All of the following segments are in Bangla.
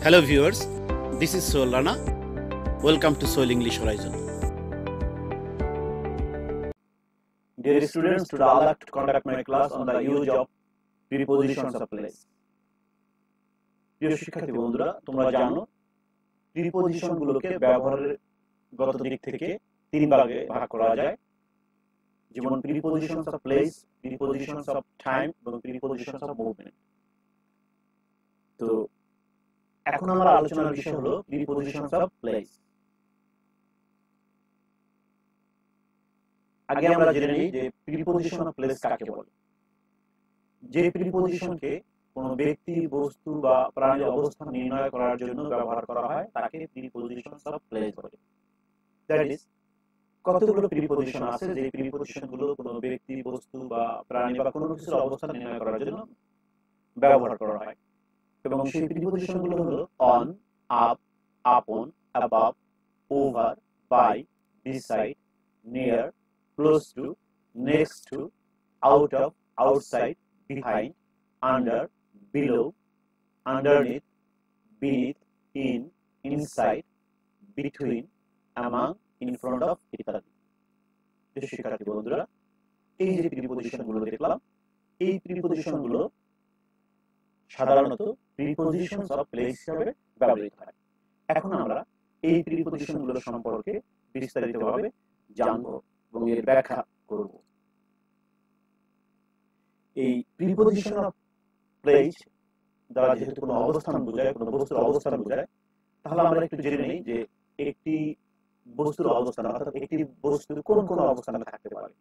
Hello viewers, this is Soul Rana. Welcome to Soul English Horizon. Dear students, today I would like to conduct my class on the use of prepositions of place. প্রিয় শিক্ষার্থী বন্ধুরা, তোমরা জানো প্রিপোজিশন গুলোকে ব্যবহারের গত দিক থেকে তিন ভাগে ভাগ করা যায়, যেমন prepositions of place, prepositions of time এবং প্রিপোজিশনস অফ মুভমেন্ট। তো এখন আমরা আলোচনার বিষয় হলো প্রিপোজিশনস অফ প্লেস। আগে আমরা জেনে নিই যে প্রিপোজিশন অফ প্লেস কাকে বলে। যে প্রিপোজিশনকে কোনো ব্যক্তি, বস্তু বা প্রাণীর অবস্থান নির্ণয় করার জন্য ব্যবহার করা হয় তাকে প্রিপোজিশনস অফ প্লেস বলে। দ্যাট ইজ, কতগুলো প্রিপোজিশন আছে যে প্রিপোজিশনগুলো কোনো ব্যক্তি, বস্তু বা প্রাণী বা কোনো কিছুর অবস্থান নির্ণয় করার জন্য ব্যবহার করা হয়, এবং সেই প্রিপোজিশনগুলো হলো on, up, upon, above, over, by, beside, near, close to, next to, out of, outside, behind, under, below, underneath, beneath, in, inside, between, among, in front of ইত্যাদি। শিক্ষার্থী বন্ধুরা, এই যে প্রিপোজিশনগুলো দেখলাম, এই প্রিপোজিশনগুলো সাধারণত প্রিপোজিশনস অফ প্লেস হিসেবে ব্যবহৃত হয়। এখন আমরা এই প্রিপোজিশনগুলো সম্পর্কে বিস্তারিতভাবে জানবো এবং এর ব্যাখ্যা করব। এই প্রিপোজিশন অফ প্লেস দ্বারা যেহেতু কোনো অবস্থান বোঝায়, কোনো বস্তুর অবস্থান বোঝায়, তাহলে আমরা একটু জেনে নিই যে একটি বস্তুর অবস্থান, অর্থাৎ একটি বস্তু কোন কোন অবস্থানে থাকতে পারে।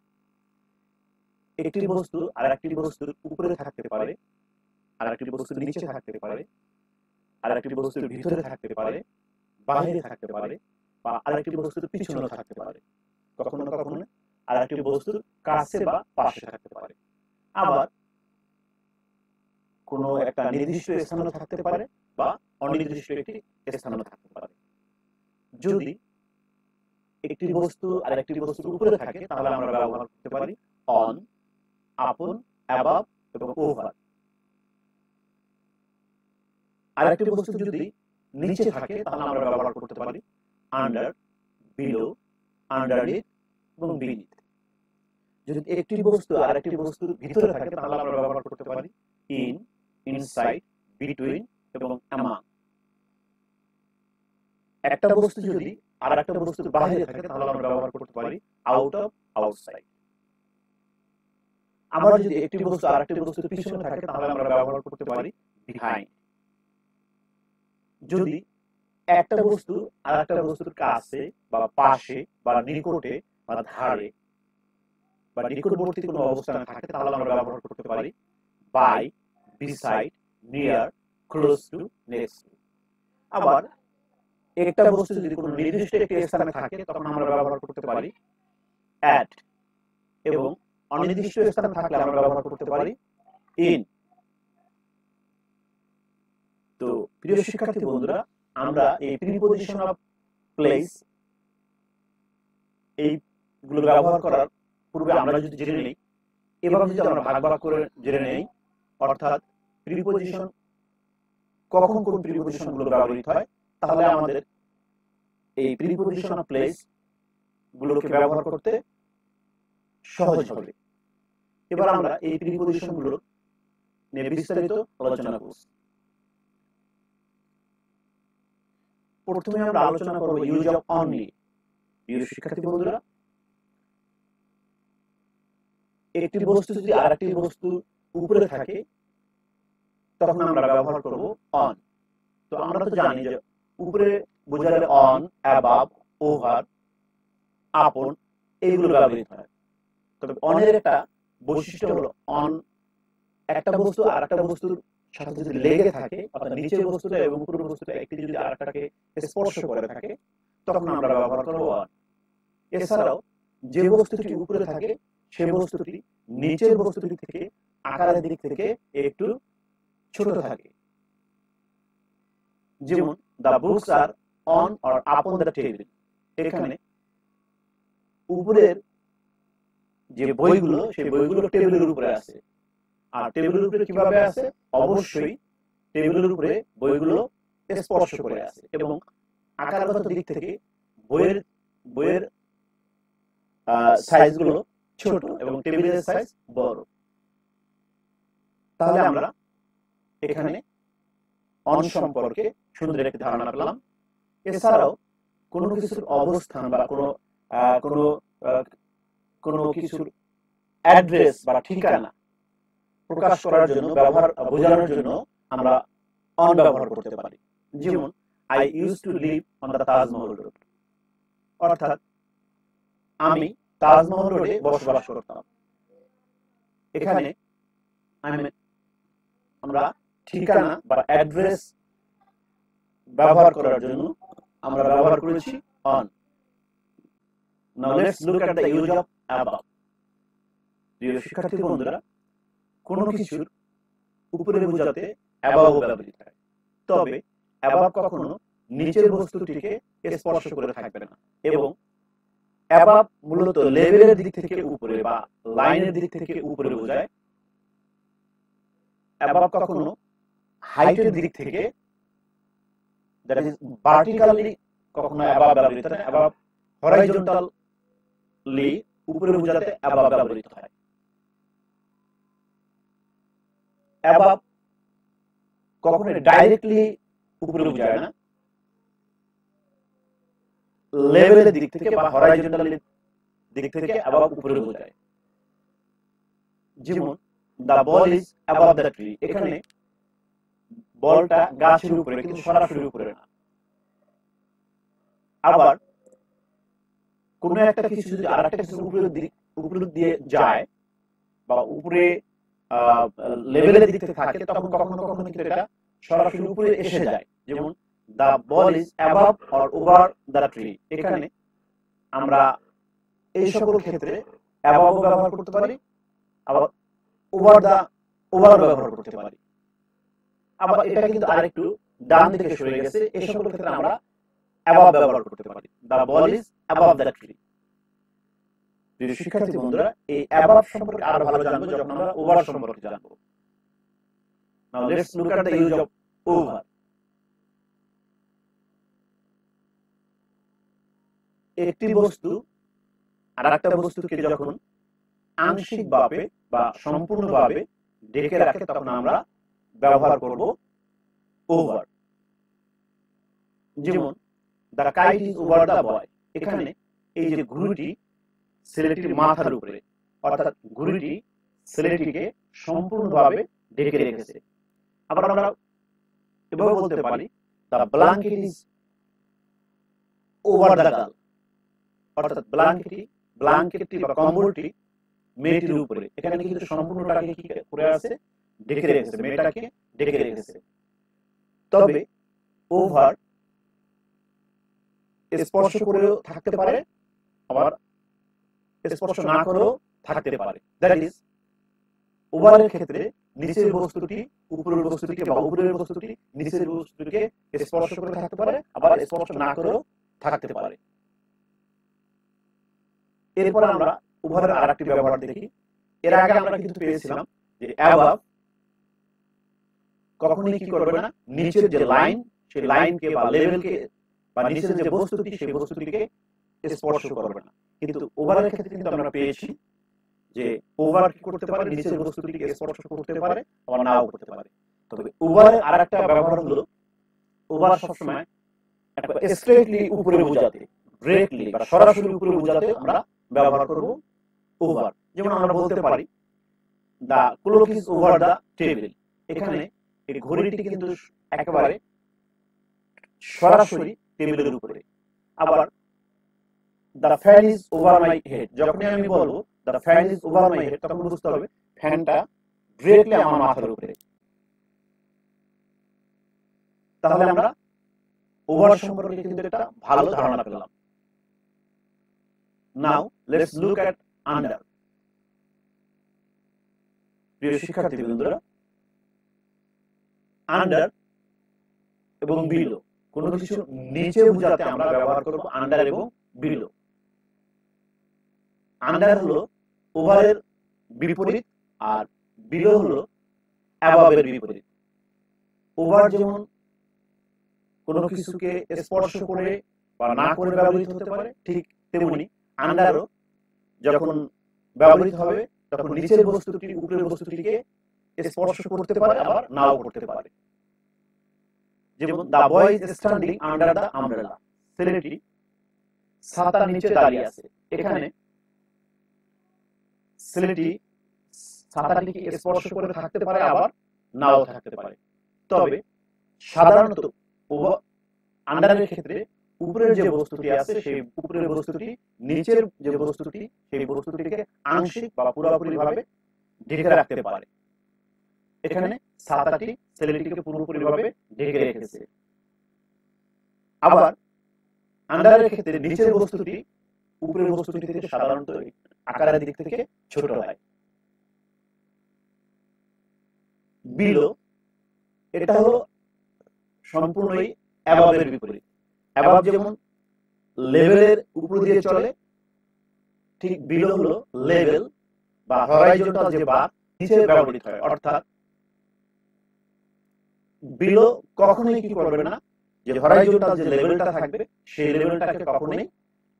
একটি বস্তু আর একটি বস্তুর উপরে থাকতে পারে, আর একটি বস্তুর নিচে থাকতে পারে, আর একটি বস্তুর ভিতরে থাকতে পারে, বাইরে থাকতে পারে, বা আরেকটি বস্তুর পিছনে থাকতে পারে, কখনো কখনো আর একটি বস্তুর কাছে বা পাশে থাকতে পারে, আবার কোনো একটা নির্দিষ্ট স্থানে থাকতে পারে বা অনির্দিষ্ট একটি স্থানে থাকতে পারে। যদি একটি বস্তু আর একটি বস্তুর উপরে থাকে তাহলে আমরা ব্যবহার করতে পারি অন, আপন, অ্যাবাভ এবং ওভার। আর একটি বস্তু যদি নিচে থাকে তাহলে আমরা ব্যবহার করতে পারি আন্ডার, বিলো, আন্ডারনিথ এবং বিনিথ। যদি একটি বস্তু আর একটি বস্তুর ভিতরে থাকে তাহলে আমরা ব্যবহার করতে পারি ইন, ইনসাইড, বিটুইন এবং অ্যামাং। একটা বস্তু যদি আর একটা বস্তুর বাইরে থাকে তাহলে আমরা ব্যবহার করতে পারি আউট অফ, আউটসাইড। আবার যদি একটি বস্তু আর একটি বস্তুর পিছনে থাকে তাহলে আমরা ব্যবহার করতে পারি বিহাইন্ড। যদি একটা বস্তু আর একটা বস্তুর কাছে বা পাশে বা নিকটে বা ধারে বা নিকটবর্তী কোনো অবস্থানে থাকে তাহলে আমরা ব্যবহার করতে পারি by, beside, near, close to, next to. আবার একটা বস্তু যদি কোনো নির্দিষ্ট একটি স্থানে থাকে তখন আমরা ব্যবহার করতে পারি অ্যাট, এবং অনির্দিষ্ট স্থানে থাকলে আমরা ব্যবহার করতে পারি ইন। তো প্রিয় শিক্ষার্থী বন্ধুরা, আমরা এই প্রিপোজিশন অফ প্লেস এইগুলো ব্যবহার করার পূর্বে আমরা যদি জেনে নিই, এভাবে যদি আমরা ভাগ ভাগ করে জেনে নেই, অর্থাৎ প্রিপোজিশন কখন কোন প্রিপোজিশনগুলো ব্যবহৃত হয়, তাহলে আমাদের এই প্রিপোজিশন অফ প্লেস গুলোকে ব্যবহার করতে সহজ হবে। এবার আমরা এই প্রিপোজিশনগুলো নিয়ে বিস্তারিত আলোচনা করব। প্রথমে আমরা আলোচনা করব ইউজ অফ অনলি। প্রিয় শিক্ষার্থী বন্ধুরা, একটি বস্তু যদি আরেকটি বস্তুর উপরে থাকে তখন আমরা ব্যবহার করব অন। তো আমরা তো জানি যে উপরে বোঝালে অন, অ্যাবাভ, ওভার, আপন এইগুলো ব্যবহৃত হয়। তবে অনের একটা বৈশিষ্ট্য হলো অন একটা বস্তু আর একটা বস্তুর সাথে যদি লেগে থাকে, অর্থাৎ নিচের বস্তুটা এবং উপরের বস্তুটা একটি যদি আরেকটাকে স্পর্শ করে থাকে তখন আমরা ব্যবহার করব অন। এছাড়াও যে বস্তুটি উপরে থাকে সেই বস্তুটি নিচের বস্তুটি থেকে আকারের দিক থেকে একটু ছোট থাকে, যেমন the books are on or upon the table। এখানে উপরের যে বইগুলো সেই বইগুলো টেবিলের উপরে আছে, আর টেবিলের উপরে কিভাবে আছে, অবশ্যই টেবিলের উপরে বইগুলো স্পর্শ করে আছে এবং আকারগত দিক থেকে বইয়ের বইয়ের সাইজগুলো ছোট এবং টেবিলের সাইজ বড়। তাহলে আমরা এখানে অন সম্পর্কে সুন্দর একটি ধারণা পেলাম। এছাড়াও কোনো কিছুর অবস্থান বা কোনো কিছুর অ্যাড্রেস বা ঠিকানা প্রকাশ করার জন্য বোঝানোর জন্য আমরা অন ব্যবহার করতে পারি। যেমন I use to live on the Taj Mahal road, অর্থাৎ আমি তাজমহল রোডে বসবাস করতাম। এখানে আমরা ঠিকানা বা অ্যাড্রেস ব্যবহার করার জন্য আমরা ব্যবহার করেছি on. Now let's look at the use of above. প্রিয় শিক্ষার্থী বন্ধুরা, কোনো কিছুর উপরে বোঝাতে অ্যাবাভ ব্যবহৃত হয়, তবে অ্যাবাভ কখনো নিচের বস্তুটিকে স্পর্শ করে থাকবে না এবং অ্যাবাভ মূলত লেভেলের দিক থেকে উপরে বা লাইনের দিক থেকে উপরে বোঝায়। অ্যাবাভ কখনো হাইটের দিক থেকে, দ্যাট ইজ ভার্টিক্যালি, কখনো অ্যাবাভ ব্যবহৃত হয়। অ্যাবাভ হরাইজন্টালি উপরে বোঝাতে অ্যাবাভ ব্যবহৃত হয়। অ্যাবাভ কখনো ডাইরেক্টলি উপরে বোঝায় না, লেভেলের দিক থেকে বা হরাইজন্টাল দিক থেকে অ্যাবাভ উপরে বোঝায়। যেমন the ball is above the tree, এখানে বলটা গাছের উপরে কিন্তু সরাসরি উপরে না। আবার কোন একটা কিছু যদি আরেকটা কিছু উপরে দিয়ে যায় বা উপরে লেভেলের দিক থেকে থাকে, তখন কখনো কখনো কিন্তু এটা সরাসরি উপরে এসে যায়। যেমন the ball is above or over the tree, এখানে আমরা এই সকল ক্ষেত্রে অ্যাবাভ ব্যবহার করতে পারি, আবার ওভার ব্যবহার করতে পারি। আবার এটা কিন্তু আরেকটু ডান দিকে সরে গেছে, এই সকল ক্ষেত্রে আমরা অ্যাবাভ ব্যবহার করতে পারি। The ball is above the tree. প্রিয় শিক্ষার্থী বন্ধুরা, এই অ্যাবাভ সম্পর্কে আরো ভালো জানবো যখন আমরা ওভার সম্পর্কে জানবো। নাও let's look at the use of over. একটি বস্তু আরেকটা বস্তুকে যখন আংশিকভাবে বা সম্পূর্ণভাবে ঢেকে রাখে, তখন আমরা ব্যবহার করব ওভার। যেমন the kite is over the boy, এখানে এই যে ঘুড়িটি ছেলেটির মাথার উপরে, অর্থাৎ ঘুড়িটি ছেলেটিকে সম্পূর্ণভাবে ঢেকে রেখেছে। আবার আমরা এভাবে বলতে পারি the blanket is over the girl, অর্থাৎ ব্ল্যাঙ্কেটটি বা কম্বলটি মেয়েটির উপরে, এখানে কিন্তু সম্পূর্ণটাকে কি করে আছে, ঢেকে রেখেছে, মেয়েটাকে ঢেকে রেখেছে। তবে ওভার স্পর্শ করেও থাকতে পারে, আবার স্পর্শ না করেও থাকতে পারে। দ্যাট ইজ, ওভারের ক্ষেত্রে নিচের বস্তুটি উপরের বস্তুটিকে বা উপরের বস্তুটি নিচের বস্তুটিকে স্পর্শ করে থাকতে পারে, আবার স্পর্শ না করেও থাকতে পারে। এরপর আমরা ওভারের আরেকটি ব্যবহার দেখি। এর আগে আমরা কিন্তু পেয়েছিলাম যে অ্যাবাভ কখনোই কি করবে না, নিচের যে লাইন, সেই লাইনকে বা লেভেলকে বা নিচের যে বস্তুটি, সেই বস্তুটিকে স্পর্শ করবে না। কিন্তু ওভারের ক্ষেত্রে কিন্তু আমরা পেয়েছি যে ওভার কি করতে পারে, নিচের বস্তুটিকে স্পর্শ করতে পারে, আবার নাও করতে পারে। তবে ওভারের আরেকটা ব্যবহার হলো, ওভার সবসময় স্ট্রেটলি উপরে বোঝাতে, ডিরেক্টলি বা সরাসরি উপরে বোঝাতে আমরা ব্যবহার করব ওভার। যেমন আমরা বলতে পারি the clock is over the table, এখানে এই ঘড়িটি কিন্তু একেবারে সরাসরি টেবিলের উপরে। আবার the fan is over my head, যখনই আমি বলবো the fan is over my head, তখন বুঝতে হবে ফ্যানটা ডিরেক্টলি আমার মাথার উপরে। তাহলে আমরা ওভার সম্পর্কে কিন্তু একটা ভালো ধারণা পেলাম। নাও লেটস লুক এট আন্ডার। প্রিয় শিক্ষার্থী বন্ধুরা, আন্ডার এবং বিলো, কোনো কিছু নিচে বোঝাতে আমরা ব্যবহার করব আন্ডার এবং বিলো। আন্ডার হলো ওভারের বিপরীত আর বিলো হলো অ্যাবাভের বিপরীত। ওভার যেমন কোনো কিছুকে স্পর্শ করে বা না করে ব্যবহৃত হতে পারে, ঠিক তেমনি আন্ডারও যখন ব্যবহৃত হবে তখন নিচের বস্তুটি উপরের বস্তুটিকে স্পর্শ করতে পারে আবার নাও করতে পারে। যেমন the boy is standing under the umbrella, ছেলেটি ছাতার নিচে দাঁড়িয়ে আছে। এখানে ছেলেটি ছাতাটিকে স্পর্শ করে থাকতে পারে আবার নাও থাকতে পারে। তবে সাধারণত আন্ডারের ক্ষেত্রে উপরের যে বস্তুটি আছে সেই উপরের বস্তুটি নিচের যে বস্তুটি সেই বস্তুটিকে আংশিক বা পুরোপুরি ভাবে ঢেকে রাখতে পারে। এখানে ছাতাটি ছেলেটিকে পুরোপুরি ভাবে ঢেকে রেখেছে। আবার আন্ডারের ক্ষেত্রে নিচের বস্তুটি উপরের বস্তুটি থেকে সাধারণত আকারের দিক থেকে ছোট হয়। বিলো, এটা হলো সম্পূর্ণই অ্যাবাবের বিপরীত। অ্যাবাব যেমন লেভেলের উপর দিয়ে চলে, ঠিক বিলো হলো লেভেল বা হরাইজন্টাল যে বার নিচে ব্যবহৃত হয়। অর্থাৎ বিলো কখনোই কি করবে না, যে হরাইজন্টাল যে লেভেলটা থাকবে সেই লেভেলটাকে কখনোই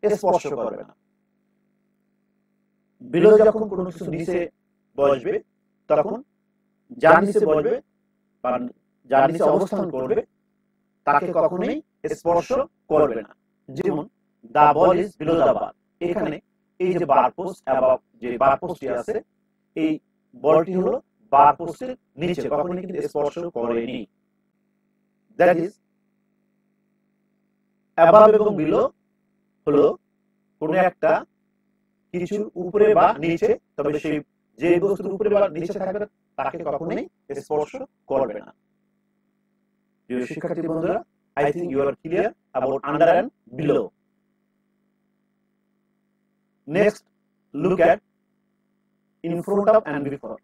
স্পর্শ করবে না। বিলো যখন কোনো কিছু নিচে বসবে তখন যার নিচে বসবে বা যার নিচে অবস্থান করবে তাকে কখনোই স্পর্শ করবে না। যেমন দা বল ইজ বিলো দা বার, এখানে এই যে বার পোস্ট এবং যে বার পোস্টটি আছে এই বলটি হলো বার পোস্টের নিচে, কখনোই কিন্তু স্পর্শ করেনি। দ্যাট ইজ অ্যাবাভ এবং বিলো হলো কোনো একটা কিছুর উপরে বা নিচে, তবে সেই যে বস্তুর উপরে বা নিচে থাকবে তাকে কখনোই স্পর্শ করবে না। প্রিয় শিক্ষার্থী বন্ধুরা, I think you are clear about under and below. Next, look at in front of and before.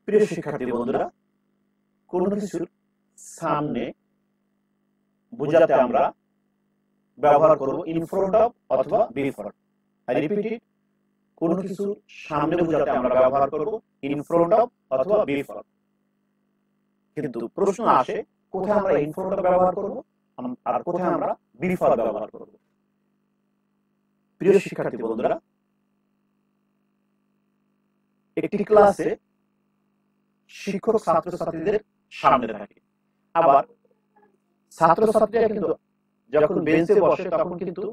প্রিয় শিক্ষার্থী বন্ধুরা, কোনো কিছুর সামনে বোঝাতে আমরা ব্যবহার করব in front of অথবা before. I repeat it, কোনো কিছুর সামনে বোঝাতে আমরা ব্যবহার করব in front of অথবা before. কিন্তু প্রশ্ন আসে কোথায় আমরা in front of ব্যবহার করব আর কোথায় আমরা before ব্যবহার করব। প্রিয় শিক্ষার্থী বন্ধুরা, একটি ক্লাসে শিক্ষক ছাত্রছাত্রীদের সামনে থাকে, আবার ছাত্রছাত্রীরা কিন্তু যখন বেঞ্চে বসে তখন কিন্তু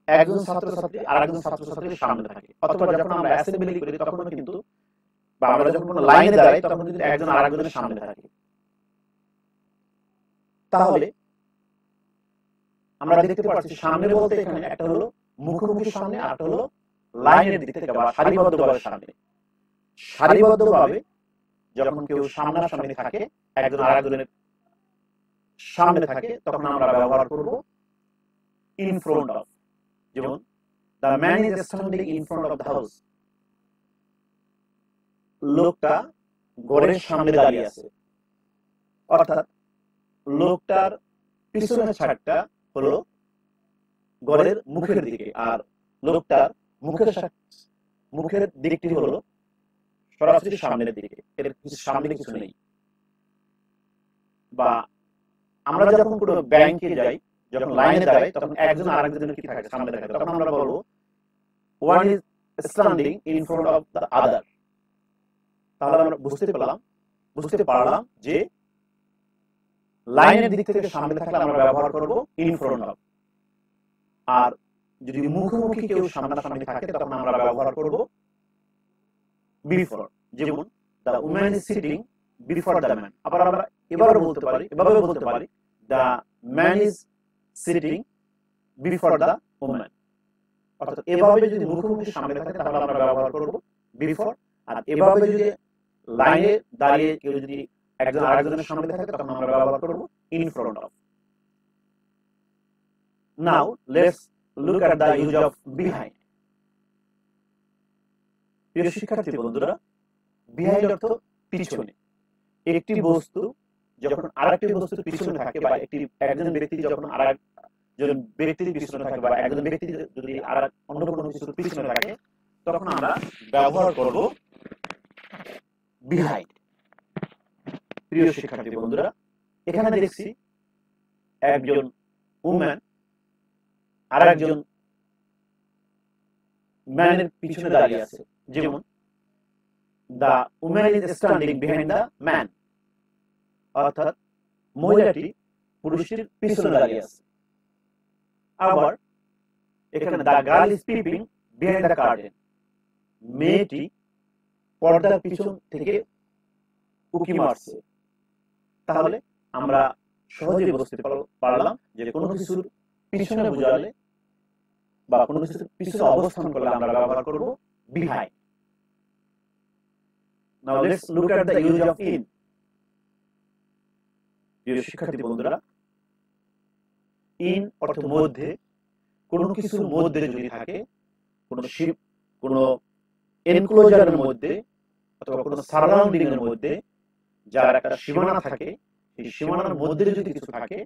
একজন ছাত্রছাত্রী আর একজন ছাত্রছাত্রীর সামনে থাকে, অথবা যখন আমরা অ্যাসেম্বলি করি তখন কিন্তু বা আমরা যখন কোনো লাইনে দাঁড়াই তখন কিন্তু একজন আরেকজনের সামনে থাকে। তাহলে আমরা দেখতে পাচ্ছি সামনে বলতে এখানে একটা হলো মুখোমুখি সামনে আর একটা হলো লাইনের দিক থেকে বা সারিবদ্ধভাবে সামনে। সারিবদ্ধভাবে যখন কেউ সামনাসামনি থাকে একজন আরেকজনের সামনে থাকে তখন আমরা ব্যবহার করব in front of। যেমন the man is standing in front of the house, লোকটা ঘরের সামনে দাঁড়িয়ে আছে। অর্থাৎ লোকটার পিছনের ছাড়টা হলো ঘরের মুখের দিকে আর লোকটার মুখের দিকটি হলো সরাসরি সামনের দিকে, এর সামনে কিছু নেই। বা আমরা যখন কোনো ব্যাংকে যাই, যখন লাইনে দাঁড়াই তখন একজন আরেকজনের কি থাকে সামনে থাকে, তখন আমরা বলবো one is standing in front of the other। তাহলে আমরা বুঝতে পারলাম যে লাইনের দিক থেকে সামনে থাকলে আমরা ব্যবহার করব in front of, আর যদি মুখোমুখি কেউ সামনাসামনি থাকে তখন আমরা ব্যবহার করব before। যেমন the woman is sitting before the man। আবার আমরা এভাবে বলতে পারি the man is sitting before the woman। অর্থাৎ এভাবে যদি মুখোমুখি সামনে থাকে তাহলে আমরা ব্যবহার করব before, আর এভাবে যদি লাইনে দাঁড়িয়ে কেউ যদি একজন আরেকজনের সামনে থাকে তখন আমরা ব্যবহার করব in front of। Now let's look at the use of behind। প্রিয় শিক্ষার্থী বন্ধুরা, behind অর্থ পিছনে। একটি বস্তু যখন আরেকটি বস্তুর পিছনে থাকে বা একজন ব্যক্তি যখন আরেকজন ব্যক্তির পিছনে থাকে বা একজন ব্যক্তি যদি অন্য কোনো কিছুর পিছনে থাকে তখন আমরা ব্যবহার করব behind। প্রিয় শিক্ষার্থী বন্ধুরা, এখানে দেখছি একজন উম্যান আর একজন ম্যানের পিছনে দাঁড়িয়ে আছে। যেমন the woman is standing behind the man, অর্থাৎ মহিলাটি পুরুষের পিছনে দাঁড়িয়ে আছে। আবার এখানে the girl is peeping behind the curtain, মেয়েটি পর্দার পিছন থেকে উকি মারছে। তাহলে আমরা সহজেই বুঝতে পারলাম যে কোনো কিছুর পিছনে বোঝালে বা কোনো কিছুর পিছনে অবস্থান করলে আমরা ব্যবহার করব behind. Now let's look at the use of in. প্রিয় শিক্ষার্থী বন্ধুরা, in অর্থ মধ্যে, কোনো কিছুর মধ্যে যদি থাকে, কোনো এনক্লোজারের মধ্যে অথবা কোনো সারাউন্ডিং এর মধ্যে যার একটা সীমানা থাকে, সেই সীমানার মধ্যে যদি কিছু থাকে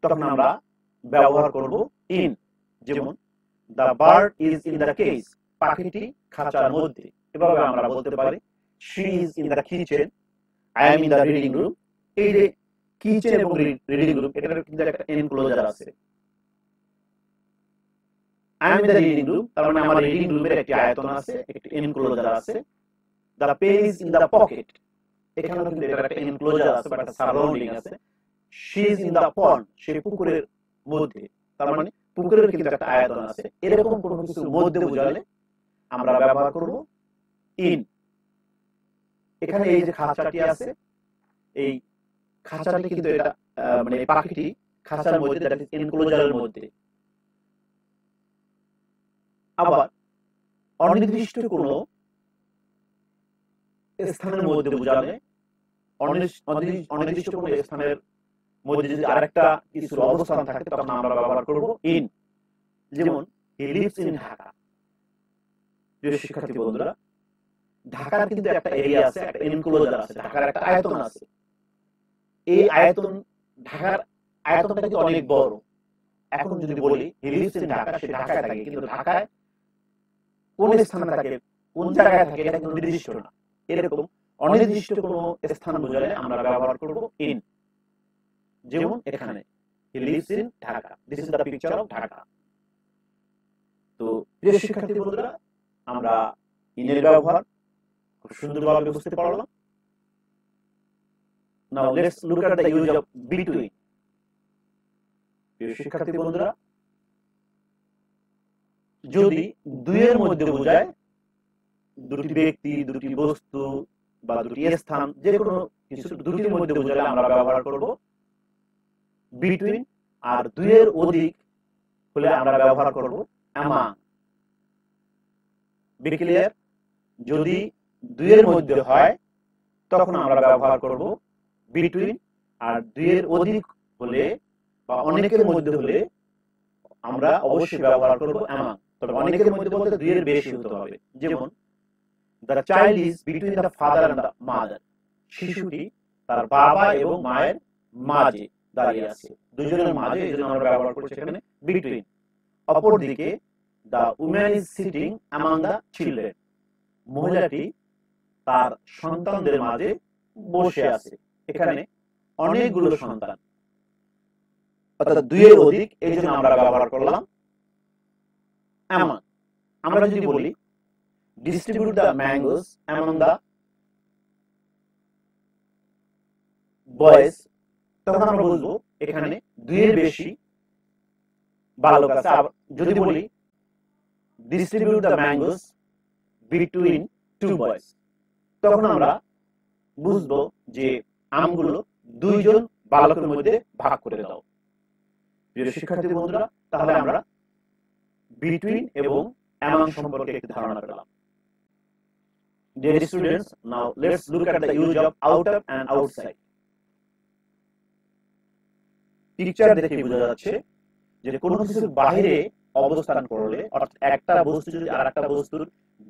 তখন আমরা ব্যবহার করব in। যেমন the bird is in the cage, পাখিটি খাঁচার মধ্যে। এভাবে আমরা বলতে পারি she is in the kitchen, I am in the reading room। এই যে কিচেন এবং রিডিং রুম, এটার কিন্তু একটা এনক্লোজার আছে। I am in the reading room, তার মানে আমার রিডিং রুমের একটি আয়তন আছে, একটি এনক্লোজার আছে। the pen is in the pocket, এখানেও কিন্তু এটার একটা এনক্লোজার আছে বা একটা সারাউন্ডিং আছে। she is in the pond, সে পুকুরের মধ্যে, তার মানে পুকুরের কিন্তু একটা আয়তন আছে। এরকম কোনো কিছুর মধ্যে বোঝালে আমরা ব্যবহার করব in। এখানে এই যে খাঁচাটি আছে, এই খাঁচাটি কিন্তু এটা মানে এই পাখিটি খাঁচার মধ্যে, দ্যাট ইজ এনক্লোজারের মধ্যে। আবার অনির্দিষ্ট কোনো স্থানের মধ্যে বোঝালে, অনির্দিষ্ট কোনো স্থানের মধ্যে যদি আরেকটা কিছুর অবস্থান থাকে তখন আমরা ব্যবহার করব in। যেমন he lives in ঢাকা। প্রিয় শিক্ষার্থী বন্ধুরা, ঢাকার কিন্তু একটা এরিয়া আছে, একটা এনক্লোজার আছে, ঢাকার একটা আয়তন আছে। এই আয়তন, ঢাকার আয়তনটা কিন্তু অনেক বড়। এখন যদি বলি he lives in ঢাকা, সে ঢাকায় থাকে, কিন্তু ঢাকায় কোন স্থানে থাকে, কোন জায়গায় থাকে, এটা কিন্তু নির্দিষ্ট না। এরকম অনির্দিষ্ট কোনো স্থান বোঝালে আমরা ব্যবহার করব in। যেমন এখানে he lives in Dhaka, this is the picture of Dhaka. তো প্রিয় শিক্ষার্থী বন্ধুরা, আমরা in এর ব্যবহার খুব সুন্দরভাবে বুঝতে পারলাম। Now let's look at the use of between. প্রিয় শিক্ষার্থী বন্ধুরা, যদি দুইয়ের মধ্যে বোঝায়, দুটি ব্যক্তি, দুটি বস্তু বা দুটি স্থান, যে কোনো কিছু দুটির মধ্যে বোঝালে আমরা ব্যবহার করব between। আর দুইয়ের অধিক হলে আমরা ব্যবহার করব among। Be clear? যদি দুইয়ের মধ্যে হয় তখন আমরা ব্যবহার করব between, আর দুইয়ের অধিক হলে বা অনেকের মধ্যে হলে আমরা অবশ্যই ব্যবহার করব among। তবে অনেকের মধ্যে বলতে দুইয়ের বেশি হতে হবে। যেমন the child is between the father and the mother, শিশুটি তার বাবা এবং মায়ের মাঝে দাঁড়িয়ে আছে, দুজনের মাঝে, এজন্য আমরা ব্যবহার করছি এখানে between। অপরদিকে the woman is sitting among the children, মহিলাটি তার সন্তানদের মাঝে বসে আছে। এখানে অনেকগুলো সন্তান, অর্থাৎ দুইয়ের অধিক, এই জন্য আমরা ব্যবহার করলাম among। আমরা যদি বলি distribute the mangoes among the boys, তখন আমরা বুঝবো এখানে দুইয়ের বেশি বালক আছে। যদি বলি distribute the mangoes between two boys, তখন আমরা বুঝবো যে আমগুলো দুইজন বালকের মধ্যে ভাগ করে দাও। প্রিয় শিক্ষার্থী বন্ধুরা, তাহলে আমরা between এবং among সম্পর্কে একটি ধারণা পেলাম। Dear students, now let's look at the use of outer and outside. Picture দেখে বোঝা যাচ্ছে যে কোনো কিছুর বাইরে অবস্থান করলে, অর্থাৎ একটা বস্তু যদি আরেকটা বস্তুর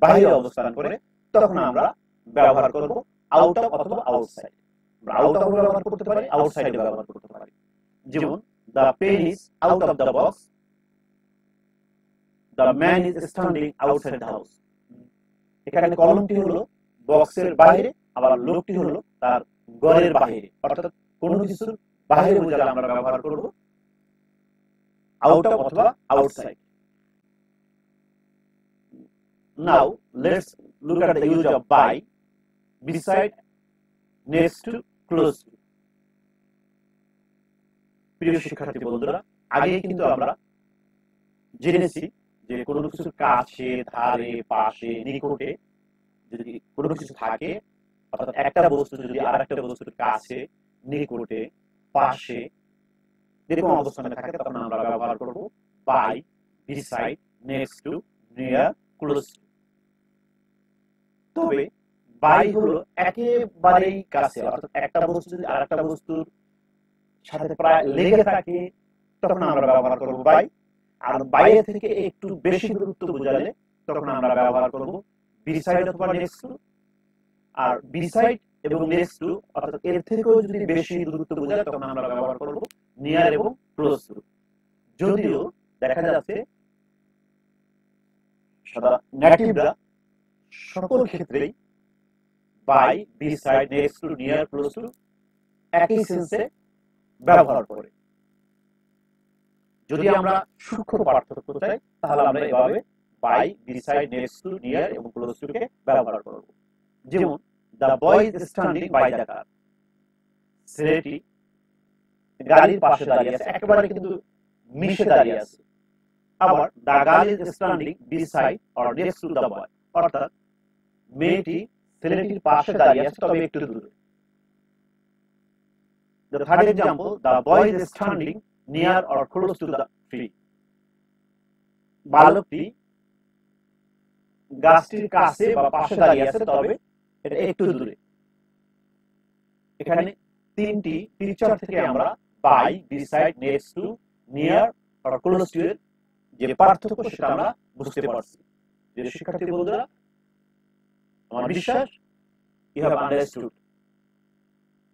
বাইরে অবস্থান করে, তখন আমরা ব্যবহার করব আউট অফ অথবা আউটসাইড। আমরা আউট অফ ব্যবহার করতে পারি, আউটসাইড ব্যবহার করতে পারি। যেমন the pen is out of the box, the man is standing outside the house। এখানে কলমটি হলো বক্সের বাইরে, আবার লোকটি হলো তার ঘরের বাইরে, অর্থাৎ কোনো কিছুর বাইরে বোঝালে আমরা ব্যবহার করব আউট অফ অথবা outside. Now let's look at the use of by, beside, next to, close to। প্রিয় শিক্ষার্থী বন্ধুরা, আগে কিন্তু আমরা জেনেছি যে কোনো কিছুর কাছে, ধারে, পাশে, নিকটে যদি কোনো কিছু থাকে, অর্থাৎ একটা বস্তু যদি আরেকটা বস্তুর কাছে, নিকটে, পাশে এরকম অবস্থানে থাকে তখন আমরা ব্যবহার করব by, beside, next to, near, close to. তবে বাই হলো একেবারেই কাছে, অর্থাৎ একটা বস্তু যদি আরেকটা বস্তুর সাথে প্রায় লেগে থাকে তখন আমরা ব্যবহার করব বাই। আর বাইরে থেকে একটু বেশি দূরত্ব বোঝালে তখন আমরা ব্যবহার করব বিসাইড অথবা নেক্সট টু। আর বিসাইড এবং নেক্সট টু অর্থাৎ এর থেকেও যদি বেশি দূরত্ব বোঝালে তখন আমরা ব্যবহার করব নিয়ার এবং ক্লোজ টু। যদিও দেখা যাচ্ছে নেটিভরা সকল ক্ষেত্রেই by, beside, next to, near, close to একই সেন্সে ব্যবহার করে। যদি আমরা সূক্ষ্ম পার্থক্য চাই তাহলে আমরা এভাবে by, beside, next to, near এবং ক্লোজ টু কে ব্যবহার করব। যেমন the boy is standing by the car, ছেলেটি গাড়ির পাশে দাঁড়িয়ে আছে, একেবারে কিন্তু মিশে দাঁড়িয়ে আছে। আবার the girl is standing beside or next to the boy, অর্থাৎ মেয়েটি ছেলেটির পাশে দাঁড়িয়ে আছে তবে একটু দূরে। The third example, the boy is standing near or close to the tree. বালকটি গাছটির কাছে বা পাশে দাঁড়িয়ে আছে তবে এটা একটু দূরে। এখানে তিনটি পিকচার থেকে আমরা by, beside, next to, near or close to এর যে পার্থক্য সেটা আমরা বুঝতে পারছি। যে শিক্ষার্থী বন্ধুরা, আমার বিশ্বাস you have understood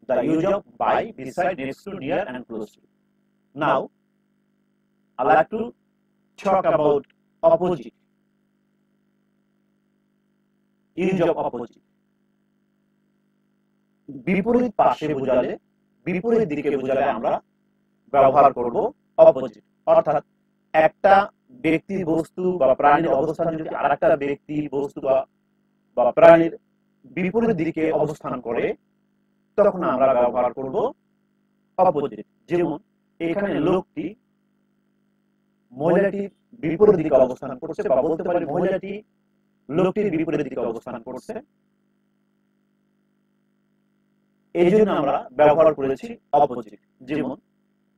the use of by, beside, next to, near and close to. Now I like to talk about opposite, use of opposite। বিপরীত পাশে বোঝালে, বিপরীত দিকে বোঝালে আমরা ব্যবহার করব অপোজিট। অর্থাৎ একটা ব্যক্তি, বস্তু বা প্রাণীর অবস্থান যদি আরেকটা ব্যক্তি, বস্তু বা প্রাণীর বিপরীত দিকে অবস্থান করে তখন আমরা ব্যবহার করব অপোজিট। যেমন এখানে লোকটি মহিলাটির বিপরীত দিকে অবস্থান করছে, বা বলতে পারি মহিলাটি লোকটির বিপরীত দিকে অবস্থান করছে, এই জন্য আমরা ব্যবহার করেছি অপোজিট। যেমন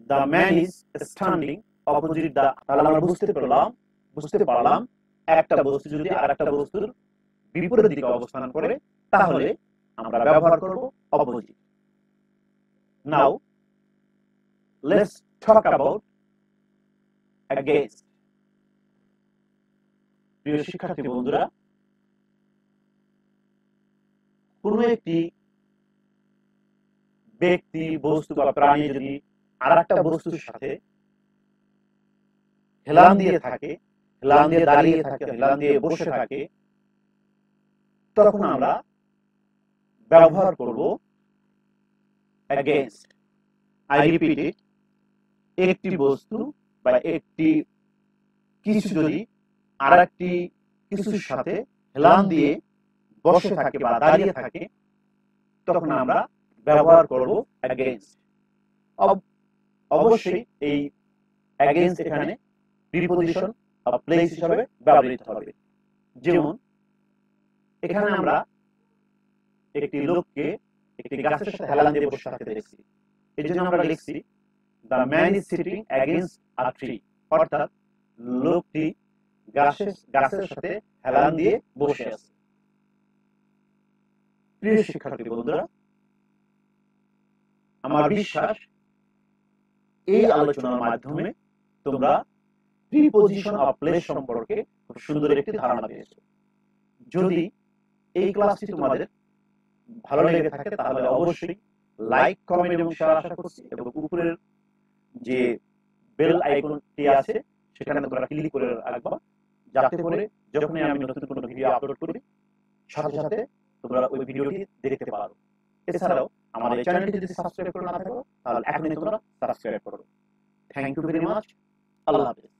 the man is standing opposite the, তাহলে আমরা বুঝতে পারলাম একটা বস্তু যদি আরেকটা বস্তুর বিপরীত দিকে অবস্থান করে তাহলে আমরা ব্যবহার করব opposite. Now let's talk about against। প্রিয় শিক্ষার্থী বন্ধুরা, কোন একটি ব্যক্তি, বস্তু বা প্রাণী যদি আরেকটা বস্তুর সাথে হেলান দিয়ে থাকে, হেলান দিয়ে দাঁড়িয়ে থাকে, হেলান দিয়ে বসে থাকে, তখন আমরা ব্যবহার করব against। I repeat it, একটি বস্তু বা একটি কিছু যদি আরেকটি কিছুর সাথে হেলান দিয়ে বসে থাকে বা দাঁড়িয়ে থাকে তখন আমরা ব্যবহার করব against। অবশ্যই এই against এখানে প্রিপজিশন বা প্লেস হিসেবে ব্যবহৃত হবে। যেমন এখানে আমরা একটি লোককে একটি গাছের সাথে হেলান দিয়ে বসে থাকতে দেখছি, এই জন্য আমরা লিখছি the man is sitting against a tree, অর্থাৎ লোকটি গাছের সাথে হেলান দিয়ে বসে আছে। প্রিয় শিক্ষার্থী বন্ধুরা, আমার বিশ্বাস এই আলোচনার মাধ্যমে তোমরা প্রিপজিশন অফ প্লেস সম্পর্কে খুব সুন্দর একটি ধারণা পেয়েছো। যদি এই ক্লাসটি তোমাদের ভালো লেগে থাকে তাহলে অবশ্যই লাইক, কমেন্ট এবং শেয়ার আশা করছি, এবং উপরের যে বেল আইকনটি আছে সেখানে তোমরা ক্লিক করে রাখবা, যাতে করে যখনই আমি নতুন কোনো ভিডিও আপলোড করি সাথে সাথে তোমরা ওই ভিডিওটি দেখতে পারো। এছাড়াও আমাদের চ্যানেলটি যদি সাবস্ক্রাইব করে না থাকো তাহলে এখনই তোমরা সাবস্ক্রাইব করো। Thank you very much. Allah হাফেজ।